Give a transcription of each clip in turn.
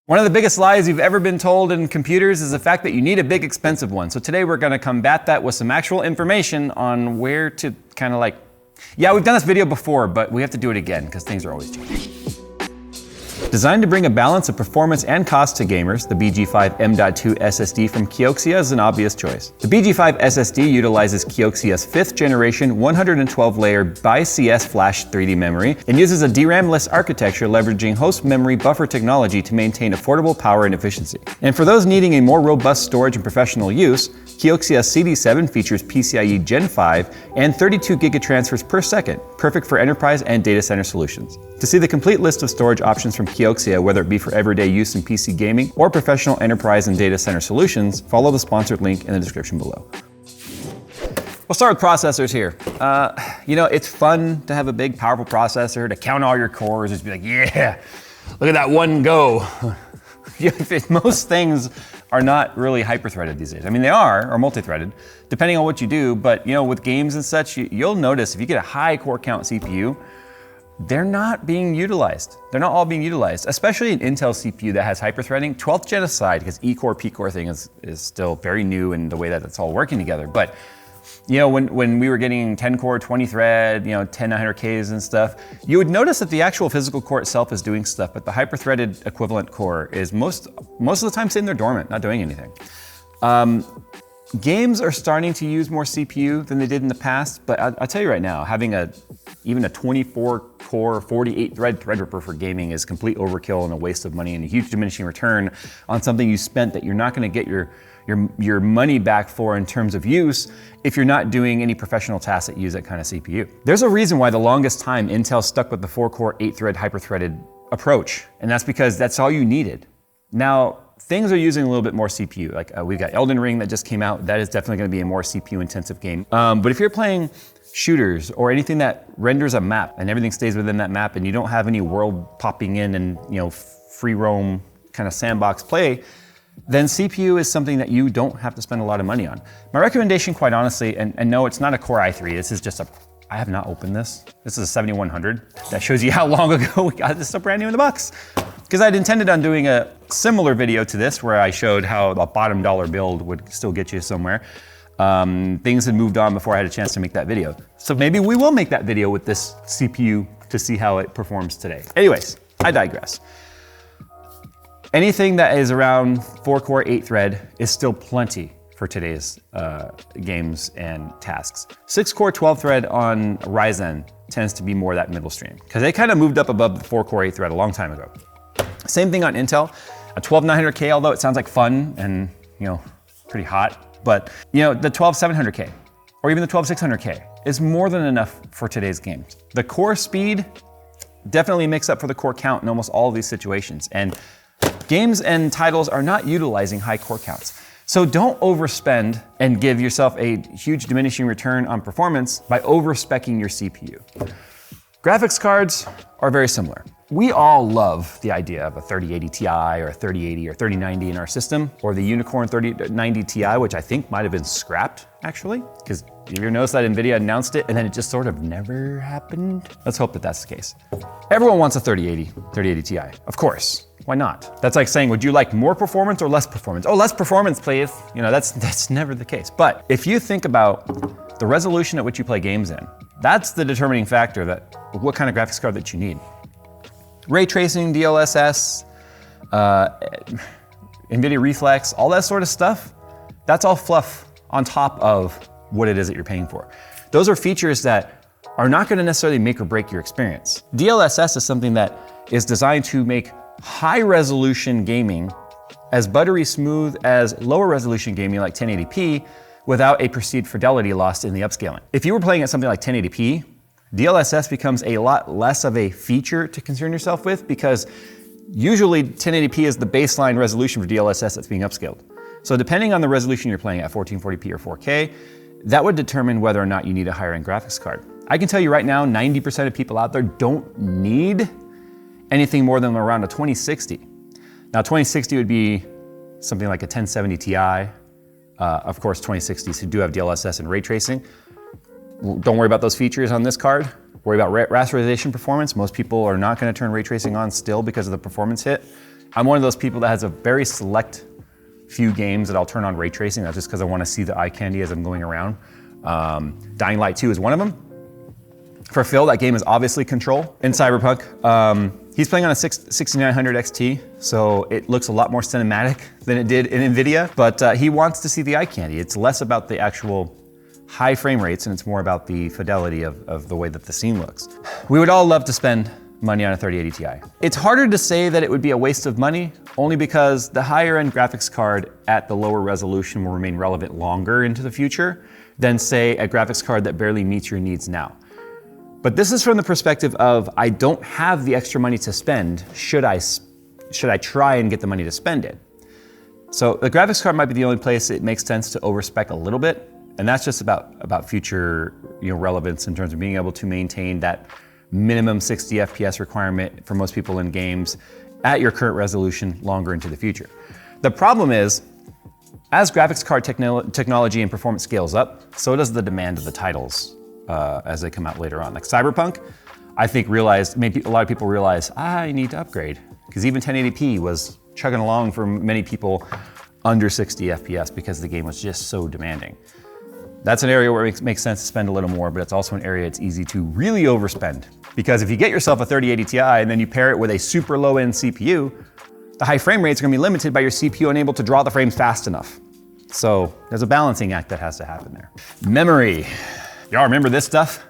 One of the biggest lies you've ever been told in computers is the fact that you need a big expensive one. So today we're gonna combat that with some actual information on where to kind of yeah, we've done this video before, but we have to do it again because things are always changing. Designed to bring a balance of performance and cost to gamers, the BG5 M.2 SSD from Kioxia is an obvious choice. The BG5 SSD utilizes Kioxia's 5th generation 112-layer BiCS flash 3D memory and uses a DRAM-less architecture leveraging host memory buffer technology to maintain affordable power and efficiency. And for those needing a more robust storage and professional use, Kioxia CD7 features PCIe Gen 5 and 32 gigatransfers per second, perfect for enterprise and data center solutions. To see the complete list of storage options from Kioxia, whether it be for everyday use in PC gaming or professional enterprise and data center solutions, follow the sponsored link in the description below. We'll start with processors here. You know, it's fun to have a big, powerful processor, to count all your cores, just be like, yeah, look at that one go. Most things are not really hyper-threaded these days. I mean, they are, or multi-threaded, depending on what you do, but you know, with games and such, you'll notice if you get a high core count CPU, they're not being utilized. They're not all being utilized, especially an Intel CPU that has hyper-threading. 12th gen aside, because E-core, P-core thing is still very new in the way that it's all working together. But you know, when we were getting 10 core, 20 thread, you know, 10900Ks and stuff, you would notice that the actual physical core itself is doing stuff, but the hyper-threaded equivalent core is most of the time sitting there dormant, not doing anything. Games are starting to use more CPU than they did in the past, but I'll tell you right now, having even a 24 core, 48 thread Threadripper for gaming is complete overkill and a waste of money and a huge diminishing return on something you spent that you're not gonna get your money back for in terms of use if you're not doing any professional tasks that use that kind of CPU. There's a reason why the longest time Intel stuck with the 4-core, 8-thread hyper-threaded approach, and that's because that's all you needed. Now, things are using a little bit more CPU. Like we've got Elden Ring that just came out. That is definitely gonna be a more CPU intensive game. But if you're playing shooters or anything that renders a map and everything stays within that map and you don't have any world popping in and you know, free roam kind of sandbox play, then CPU is something that you don't have to spend a lot of money on. My recommendation, quite honestly, and no, it's not a Core i3, this is just I have not opened this. This is a 7100. That shows you how long ago we got this, so brand new in the box. Because I'd intended on doing a similar video to this where I showed how a bottom dollar build would still get you somewhere. Things had moved on before I had a chance to make that video. So maybe we will make that video with this CPU to see how it performs today. Anyways, I digress. Anything that is around 4-core, 8-thread is still plenty for today's games and tasks. 6-core, 12-thread on Ryzen tends to be more that middle stream because they kind of moved up above the 4-core, 8-thread a long time ago. Same thing on Intel, a 12900K, although it sounds like fun and you know, pretty hot, but you know, the 12700K or even the 12600K is more than enough for today's games. The core speed definitely makes up for the core count in almost all of these situations, and games and titles are not utilizing high core counts. So don't overspend and give yourself a huge diminishing return on performance by over-speccing your CPU. Graphics cards are very similar. We all love the idea of a 3080 Ti or a 3080 or 3090 in our system, or the Unicorn 3090 Ti, which I think might have been scrapped actually, because you ever notice that NVIDIA announced it and then it just sort of never happened? Let's hope that that's the case. Everyone wants a 3080 Ti, of course. Why not? That's like saying, would you like more performance or less performance? Oh, less performance, please. You know, that's never the case. But if you think about the resolution at which you play games in, that's the determining factor that what kind of graphics card that you need. Ray tracing, DLSS, NVIDIA Reflex, all that sort of stuff, that's all fluff on top of what it is that you're paying for. Those are features that are not gonna necessarily make or break your experience. DLSS is something that is designed to make high resolution gaming as buttery smooth as lower resolution gaming like 1080p without a perceived fidelity lost in the upscaling. If you were playing at something like 1080p, DLSS becomes a lot less of a feature to concern yourself with because usually 1080p is the baseline resolution for DLSS that's being upscaled. So depending on the resolution you're playing at 1440p or 4K, that would determine whether or not you need a higher end graphics card. I can tell you right now, 90% of people out there don't need anything more than around a 2060. Now 2060 would be something like a 1070 Ti. Of course, 2060s do have DLSS and ray tracing. Don't worry about those features on this card. Worry about rasterization performance. Most people are not gonna turn ray tracing on still because of the performance hit. I'm one of those people that has a very select few games that I'll turn on ray tracing. That's just because I want to see the eye candy as I'm going around. Dying Light 2 is one of them. For Phil, that game is obviously Control in Cyberpunk. He's playing on a 6900 XT, so it looks a lot more cinematic than it did in NVIDIA, but he wants to see the eye candy. It's less about the actual high frame rates and it's more about the fidelity of the way that the scene looks. We would all love to spend money on a 3080 Ti. It's harder to say that it would be a waste of money, only because the higher end graphics card at the lower resolution will remain relevant longer into the future than, say, a graphics card that barely meets your needs now. But this is from the perspective of, I don't have the extra money to spend, should I try and get the money to spend it? So the graphics card might be the only place it makes sense to overspec a little bit, and that's just about future relevance in terms of being able to maintain that minimum 60 FPS requirement for most people in games at your current resolution longer into the future. The problem is, as graphics card technology and performance scales up, so does the demand of the titles as they come out later on. Like Cyberpunk, I think maybe a lot of people realize, I need to upgrade, because even 1080p was chugging along for many people under 60 FPS because the game was just so demanding. That's an area where it makes sense to spend a little more, but it's also an area it's easy to really overspend. Because if you get yourself a 3080 Ti and then you pair it with a super low-end CPU, the high frame rates are gonna be limited by your CPU unable to draw the frames fast enough. So there's a balancing act that has to happen there. Memory. Y'all remember this stuff?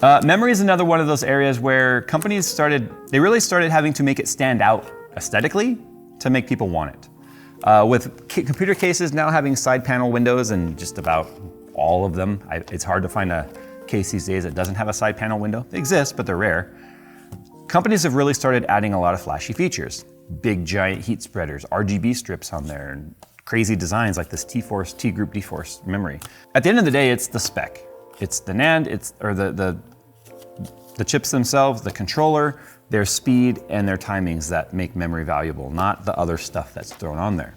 Memory is another one of those areas where companies really started having to make it stand out aesthetically to make people want it. With computer cases now having side panel windows, and just about all of them, it's hard to find a case these days that doesn't have a side panel window. They exist, but they're rare. Companies have really started adding a lot of flashy features. Big giant heat spreaders, RGB strips on there, and crazy designs like this T-Force, T-Group D-Force memory. At the end of the day, it's the spec. It's the NAND, the chips themselves, the controller, their speed, and their timings that make memory valuable, not the other stuff that's thrown on there.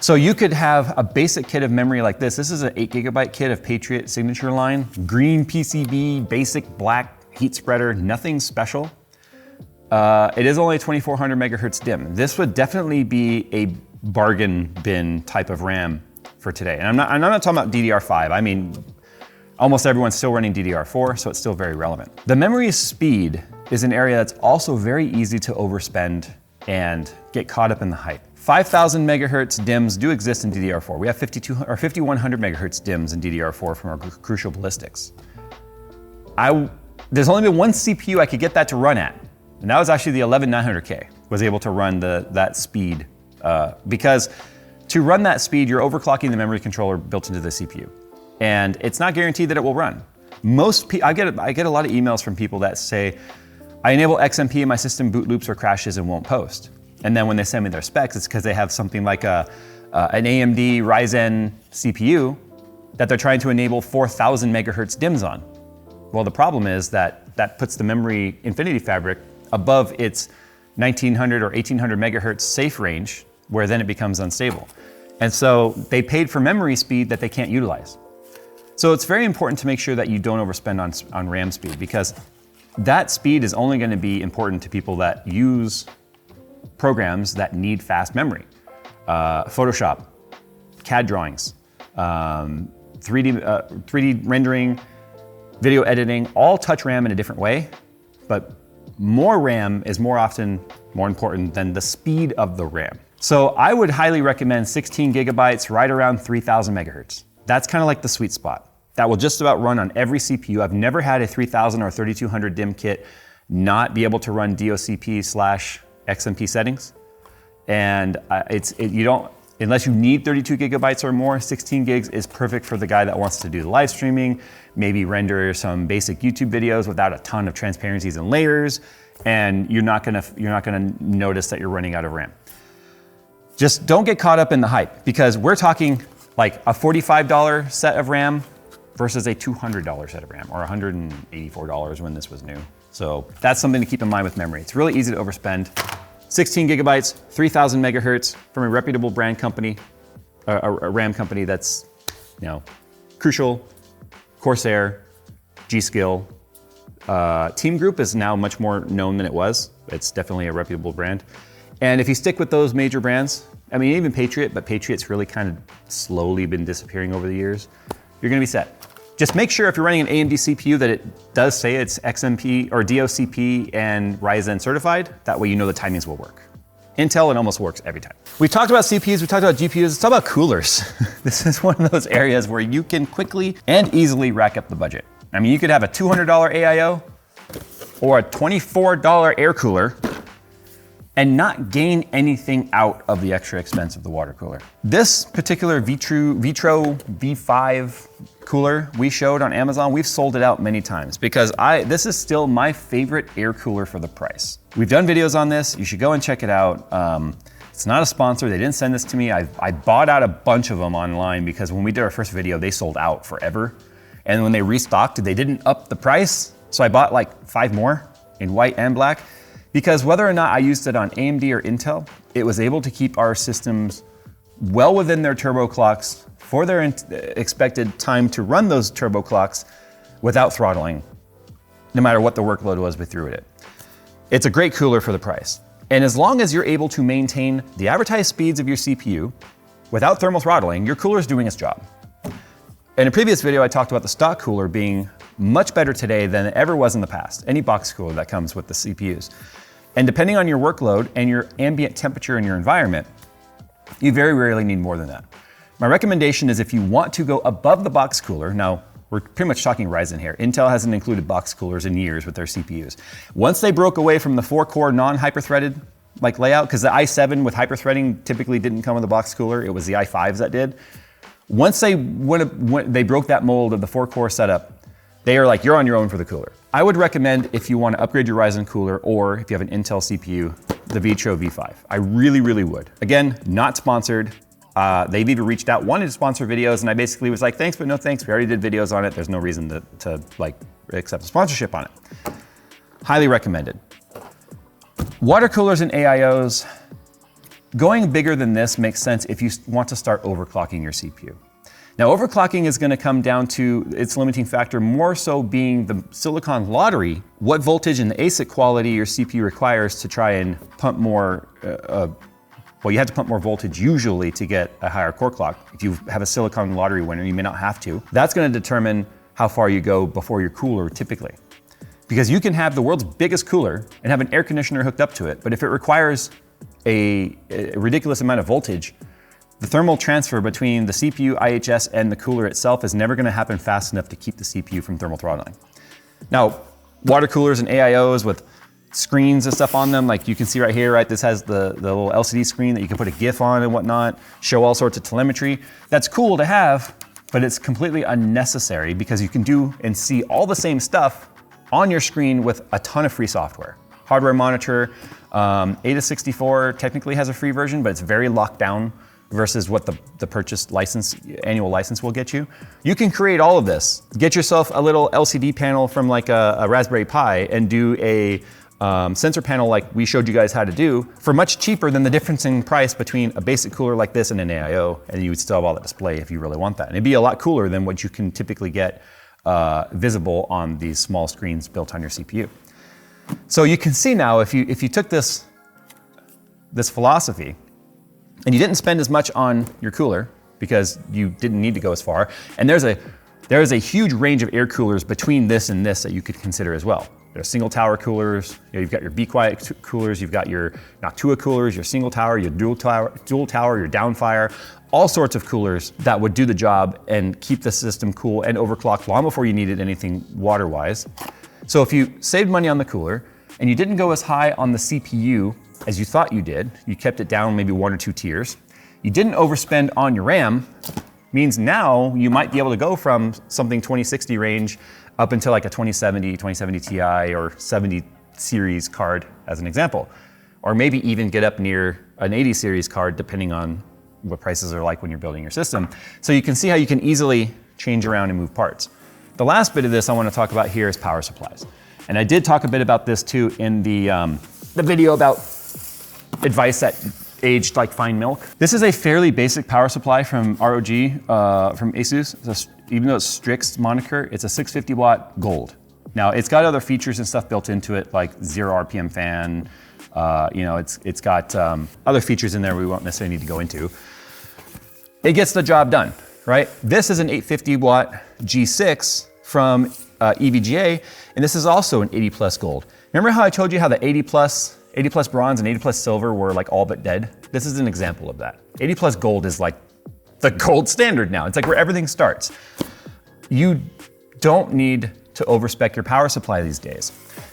So you could have a basic kit of memory like this. This is an 8GB kit of Patriot signature line, green PCB, basic black heat spreader, nothing special. It is only a 2400 megahertz DIMM. This would definitely be a bargain bin type of RAM for today. And I'm not talking about DDR5. I mean, almost everyone's still running DDR4, so it's still very relevant. The memory speed is an area that's also very easy to overspend and get caught up in the hype. 5000 megahertz DIMMs do exist in DDR4. We have 5100 megahertz DIMMs in DDR4 from our Crucial Ballistics. There's only been one CPU I could get that to run at, and that was actually the 11900K, was able to run that speed, because to run that speed, you're overclocking the memory controller built into the CPU. And it's not guaranteed that it will run. I get a lot of emails from people that say, I enable XMP and my system boot loops or crashes and won't post. And then when they send me their specs, it's because they have something like an AMD Ryzen CPU that they're trying to enable 4000 megahertz DIMMs on. Well, the problem is that puts the memory Infinity Fabric above its 1900 or 1800 megahertz safe range, where then it becomes unstable. And so they paid for memory speed that they can't utilize. So it's very important to make sure that you don't overspend on RAM speed, because that speed is only going to be important to people that use programs that need fast memory. Photoshop, CAD drawings, 3D rendering, video editing, all touch RAM in a different way, but more RAM is more often more important than the speed of the RAM. So I would highly recommend 16 gigabytes, right around 3000 megahertz. That's kind of like the sweet spot. That will just about run on every CPU. I've never had a 3000 or 3200 DIMM kit not be able to run DOCP/XMP settings. And unless you need 32 gigabytes or more, 16 gigs is perfect for the guy that wants to do the live streaming, maybe render some basic YouTube videos without a ton of transparencies and layers, and you're not gonna notice that you're running out of RAM. Just don't get caught up in the hype, because we're talking like a $45 set of RAM versus a $200 set of RAM, or $184 when this was new. So that's something to keep in mind with memory. It's really easy to overspend. 16 gigabytes, 3000 megahertz from a reputable brand company, a RAM company that's, Crucial, Corsair, G.Skill. Team Group is now much more known than it was. It's definitely a reputable brand. And if you stick with those major brands, I mean, even Patriot, but Patriot's really kind of slowly been disappearing over the years, you're gonna be set. Just make sure if you're running an AMD CPU that it does say it's XMP or DOCP and Ryzen certified. That way you know the timings will work. Intel, it almost works every time. We've talked about CPUs, we've talked about GPUs, let's talk about coolers. This is one of those areas where you can quickly and easily rack up the budget. I mean, you could have a $200 AIO or a $24 air cooler and not gain anything out of the extra expense of the water cooler. This particular Vitro V5 cooler we showed on Amazon, we've sold it out many times because this is still my favorite air cooler for the price. We've done videos on this, you should go and check it out. It's not a sponsor, they didn't send this to me. I bought out a bunch of them online because when we did our first video, they sold out forever. And when they restocked, they didn't up the price. So I bought like 5 more in white and black. Because whether or not I used it on AMD or Intel, it was able to keep our systems well within their turbo clocks for their expected time to run those turbo clocks without throttling, no matter what the workload was we threw at it. It's a great cooler for the price. And as long as you're able to maintain the advertised speeds of your CPU without thermal throttling, your cooler is doing its job. In a previous video, I talked about the stock cooler being much better today than it ever was in the past, any box cooler that comes with the CPUs. And depending on your workload and your ambient temperature in your environment, you very rarely need more than that. My recommendation is if you want to go above the box cooler, now we're pretty much talking Ryzen here. Intel hasn't included box coolers in years with their CPUs. Once they broke away from the 4-core non-hyper-threaded like layout, because the i7 with hyper-threading typically didn't come with a box cooler, it was the i5s that did. Once they broke that mold of the 4-core setup, they are like, you're on your own for the cooler. I would recommend if you want to upgrade your Ryzen cooler or if you have an Intel CPU, the Vitro V5. I really, really would. Again, not sponsored. They've even reached out, wanted to sponsor videos, and I basically was like, thanks, but no thanks. We already did videos on it. There's no reason to like accept a sponsorship on it. Highly recommended. Water coolers and AIOs, going bigger than this makes sense if you want to start overclocking your CPU. Now, overclocking is going to come down to its limiting factor more so being the silicon lottery, what voltage and the ASIC quality your CPU requires to try and pump more, well, you have to pump more voltage usually to get a higher core clock. If you have a silicon lottery winner, you may not have to. That's going to determine how far you go before your cooler typically. Because you can have the world's biggest cooler and have an air conditioner hooked up to it, but if it requires a ridiculous amount of voltage, the thermal transfer between the CPU, IHS, and the cooler itself is never gonna happen fast enough to keep the CPU from thermal throttling. Now, water coolers and AIOs with screens and stuff on them, like you can see right here, right? This has the little LCD screen that you can put a GIF on and whatnot, show all sorts of telemetry. That's cool to have, but it's completely unnecessary because you can do and see all the same stuff on your screen with a ton of free software. Hardware monitor, Ada64 technically has a free version, but it's very locked down versus what the purchased license, annual license will get you. You can create all of this. Get yourself a little LCD panel from like a Raspberry Pi and do a sensor panel like we showed you guys how to do for much cheaper than the difference in price between a basic cooler like this and an AIO, and you would still have all that display if you really want that. And it'd be a lot cooler than what you can typically get visible on these small screens built on your CPU. So you can see now if you took this philosophy and you didn't spend as much on your cooler because you didn't need to go as far, and there is a huge range of air coolers between this and this that you could consider as well. There's single tower coolers, you've got your Be Quiet coolers, you've got your Noctua coolers, your single tower, your dual tower, your downfire, all sorts of coolers that would do the job and keep the system cool and overclock long before you needed anything water-wise. So if you saved money on the cooler and you didn't go as high on the CPU as you thought you did, you kept it down maybe 1 or 2 tiers, you didn't overspend on your RAM, means now you might be able to go from something 2060 range up until like a 2070 Ti or 70 series card as an example. Or maybe even get up near an 80 series card depending on what prices are like when you're building your system. So you can see how you can easily change around and move parts. The last bit of this I want to talk about here is power supplies. And I did talk a bit about this too in the video about advice that aged like fine milk. This is a fairly basic power supply from ROG, from ASUS. Even though it's Strix moniker, it's a 650 watt gold. Now, it's got other features and stuff built into it, like 0 RPM fan. It's got other features in there we won't necessarily need to go into. It gets the job done, right? This is an 850 watt G6 from EVGA, and this is also an 80 plus gold. Remember how I told you how the 80 plus bronze and 80 plus silver were like all but dead? This is an example of that. 80 plus gold is like the gold standard now. It's like where everything starts. You don't need to overspec your power supply these days.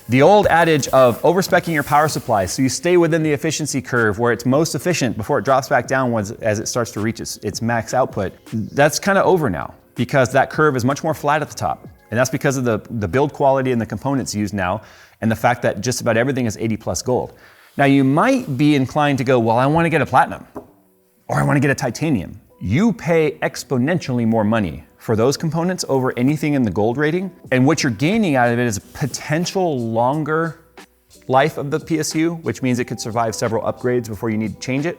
The old adage of overspeccing your power supply so you stay within the efficiency curve where it's most efficient before it drops back down as it starts to reach its max output, that's kind of over now because that curve is much more flat at the top. And that's because of the build quality and the components used now and the fact that just about everything is 80 plus gold. Now you might be inclined to go, well, I want to get a platinum or I want to get a titanium. You pay exponentially more money for those components over anything in the gold rating. And what you're gaining out of it is a potential longer life of the PSU, which means it could survive several upgrades before you need to change it.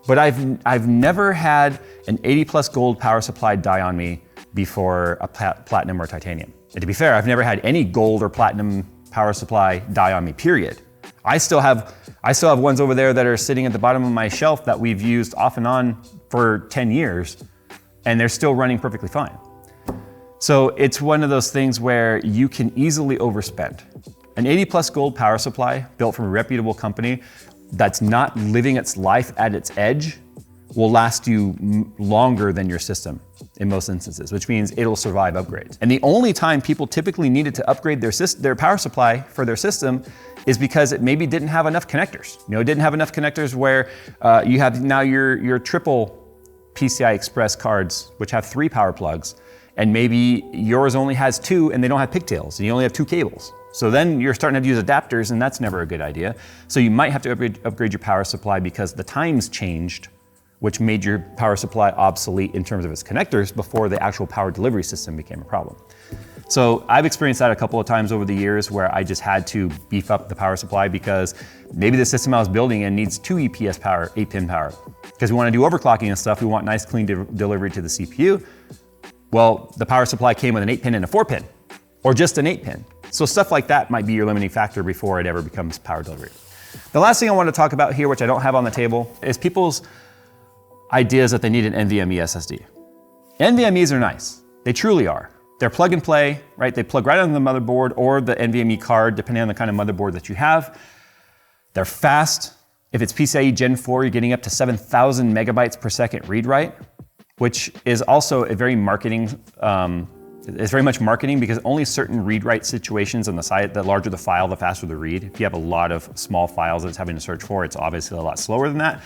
But I've never had an 80 plus gold power supply die on me before a platinum or titanium. And to be fair, I've never had any gold or platinum power supply die on me, period. I still have ones over there that are sitting at the bottom of my shelf that we've used off and on for 10 years, and they're still running perfectly fine. So it's one of those things where you can easily overspend. An 80 plus gold power supply built from a reputable company that's not living its life at its edge will last you longer than your system in most instances, which means it'll survive upgrades. And the only time people typically needed to upgrade their power supply for their system is because it maybe didn't have enough connectors. It didn't have enough connectors where you have now your triple PCI Express cards, which have 3 power plugs, and maybe yours only has 2 and they don't have pigtails, and you only have 2 cables. So then you're starting to have to use adapters, and that's never a good idea. So you might have to upgrade your power supply because the times changed, which made your power supply obsolete in terms of its connectors before the actual power delivery system became a problem. So I've experienced that a couple of times over the years where I just had to beef up the power supply because maybe the system I was building in needs 2 EPS power, 8-pin power. Because we want to do overclocking and stuff, we want nice clean delivery to the CPU. Well, the power supply came with an 8-pin and a 4-pin, or just an 8-pin. So stuff like that might be your limiting factor before it ever becomes power delivery. The last thing I want to talk about here, which I don't have on the table, is people's ideas that they need an NVMe SSD. NVMEs are nice. They truly are. They're plug and play, right? They plug right onto the motherboard or the NVMe card, depending on the kind of motherboard that you have. They're fast. If it's PCIe Gen 4, you're getting up to 7,000 megabytes per second read-write, which is also a very marketing, it's very much marketing because only certain read-write situations on the site, the larger the file, the faster the read. If you have a lot of small files that it's having to search for, it's obviously a lot slower than that,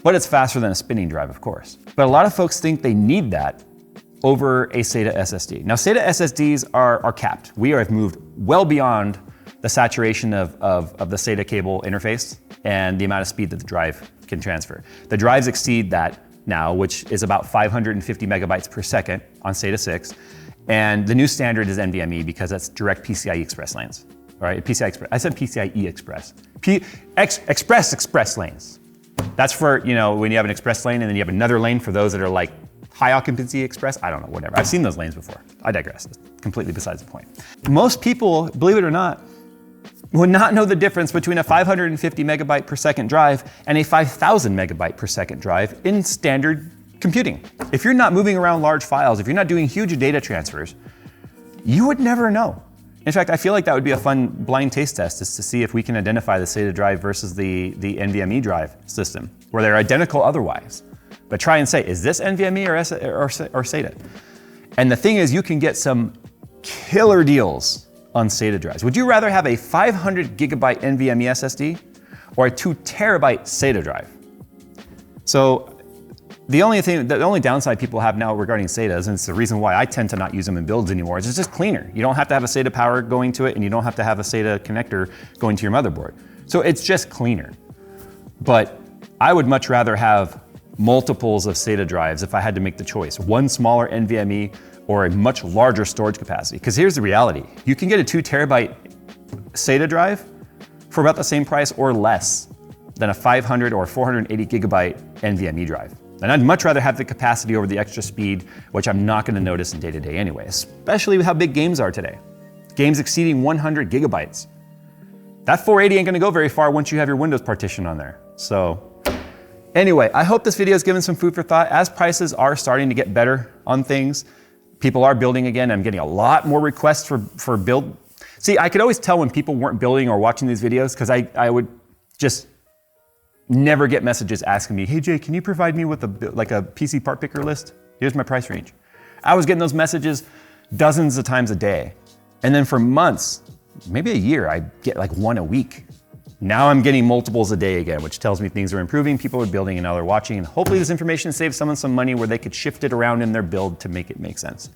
but it's faster than a spinning drive, of course. But a lot of folks think they need that over a SATA SSD. Now, SATA SSDs are capped. We have moved well beyond the saturation of the SATA cable interface and the amount of speed that the drive can transfer. The drives exceed that now, which is about 550 megabytes per second on SATA 6. And the new standard is NVMe because that's direct PCIe Express lanes. All right, PCI Express. I said PCIe Express. Express lanes. That's for, when you have an express lane and then you have another lane for those that are like high occupancy express. I don't know, whatever. I've seen those lanes before. I digress. It's completely besides the point. Most people, believe it or not, would not know the difference between a 550 megabyte per second drive and a 5,000 megabyte per second drive in standard computing. If you're not moving around large files, if you're not doing huge data transfers, you would never know. In fact, I feel like that would be a fun blind taste test, is to see if we can identify the SATA drive versus the NVMe drive system, where they're identical otherwise. But try and say, is this NVMe or SATA? And the thing is, you can get some killer deals on SATA drives. Would you rather have a 500 gigabyte NVMe SSD or a 2 terabyte SATA drive? So the only downside people have now regarding SATAs, and it's the reason why I tend to not use them in builds anymore, is it's just cleaner. You don't have to have a SATA power going to it, and you don't have to have a SATA connector going to your motherboard. So it's just cleaner. But I would much rather have multiples of SATA drives if I had to make the choice. One smaller NVMe or a much larger storage capacity. Because here's the reality. You can get a 2 terabyte SATA drive for about the same price or less than a 500 or 480 gigabyte NVMe drive. And I'd much rather have the capacity over the extra speed, which I'm not gonna notice in day-to-day anyway, especially with how big games are today. games exceeding 100 gigabytes. That 480 ain't gonna go very far once you have your Windows partition on there. So anyway, I hope this video has given some food for thought. As prices are starting to get better on things, people are building again. I'm getting a lot more requests for build. See, I could always tell when people weren't building or watching these videos because I would just never get messages asking me, hey Jay, can you provide me with a PC part picker list? Here's my price range. I was getting those messages dozens of times a day. And then for months, maybe a year, I get like one a week. Now I'm getting multiples a day again, which tells me things are improving, people are building and now they're watching. And hopefully this information saves someone some money where they could shift it around in their build to make it make sense.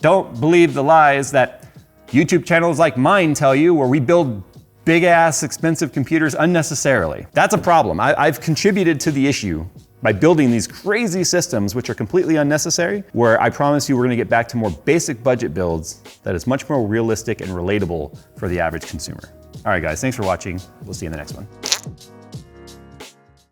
Don't believe the lies that YouTube channels like mine tell you where we build big ass expensive computers unnecessarily. That's a problem. I've contributed to the issue by building these crazy systems which are completely unnecessary, where I promise you we're gonna get back to more basic budget builds that is much more realistic and relatable for the average consumer. All right guys, thanks for watching. We'll see you in the next one.